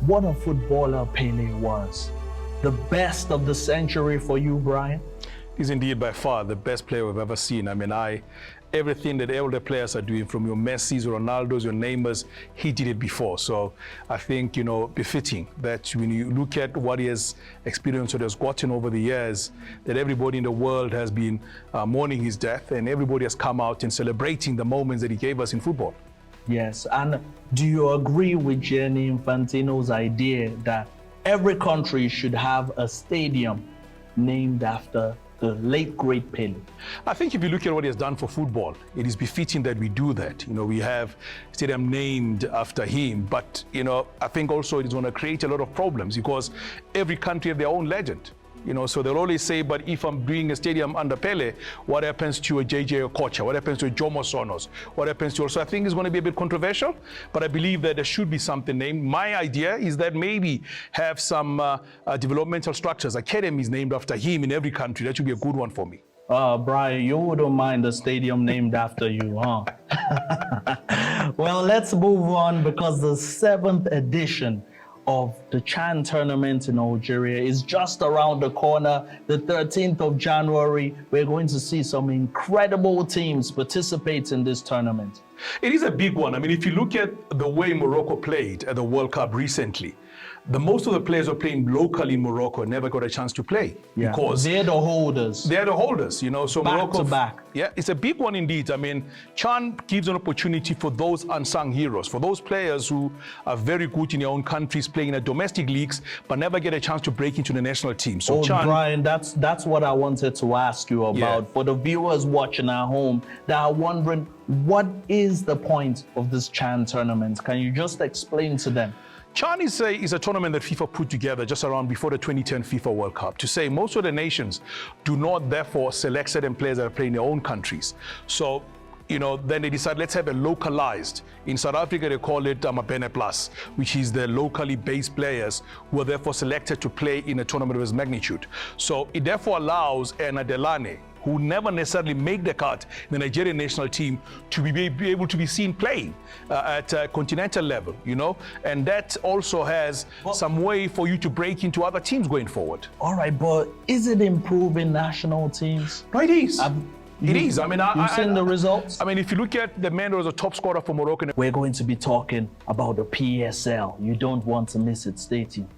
what a footballer Pele was. The best of the century for you, Brian? He's indeed by far the best player we've ever seen. I mean, everything that all the players are doing, from your Messis, your Ronaldos, your Neymars, he did it before. So I think, befitting that when you look at what he has experienced, what he has gotten over the years, that everybody in the world has been mourning his death, and everybody has come out and celebrating the moments that he gave us in football. Yes, and do you agree with Gianni Infantino's idea that every country should have a stadium named after the late great Pele? I think if you look at what he has done for football, it is befitting that we do that. We have a stadium named after him, but I think also it is going to create a lot of problems because every country have their own legend. So they'll always say, but if I'm doing a stadium under Pele, what happens to a JJ Okocha? What happens to a Jomo Sonos? What happens to... So I think it's going to be a bit controversial, but I believe that there should be something named. My idea is that maybe have some developmental structures, academies named after him in every country. That should be a good one for me. Brian, you wouldn't mind a stadium named after you, huh? Well, let's move on because the 7th edition of the CHAN tournament in Algeria is just around the corner. The 13th of January, we're going to see some incredible teams participate in this tournament. It is a big one. I mean, if you look at the way Morocco played at the World Cup recently, most of the players who are playing locally in Morocco never got a chance to play because they're the holders. They're the holders, So back Morocco, to back. Yeah, it's a big one indeed. I mean, CHAN gives an opportunity for those unsung heroes, for those players who are very good in their own countries, playing in the domestic leagues, but never get a chance to break into the national team. So CHAN, Brian, that's what I wanted to ask you about. Yeah. For the viewers watching at home that are wondering, what is the point of this CHAN tournament? Can you just explain to them? CHAN is a tournament that FIFA put together just around before the 2010 FIFA World Cup to say most of the nations do not therefore select certain players that are playing in their own countries. So, then they decide, let's have a localized. In South Africa, they call it Mabene Plus, which is the locally based players who are therefore selected to play in a tournament of this magnitude. So it therefore allows an Adelani, who never necessarily make the cut in the Nigerian national team, to be able to be seen playing at a continental level, and that also has some way for you to break into other teams going forward. All right, but is it improving national teams? No, it is. It is. I mean, you've seen the results? I mean, if you look at the man who was a top scorer for Morocco. We're going to be talking about the PSL. You don't want to miss it. Stay tuned.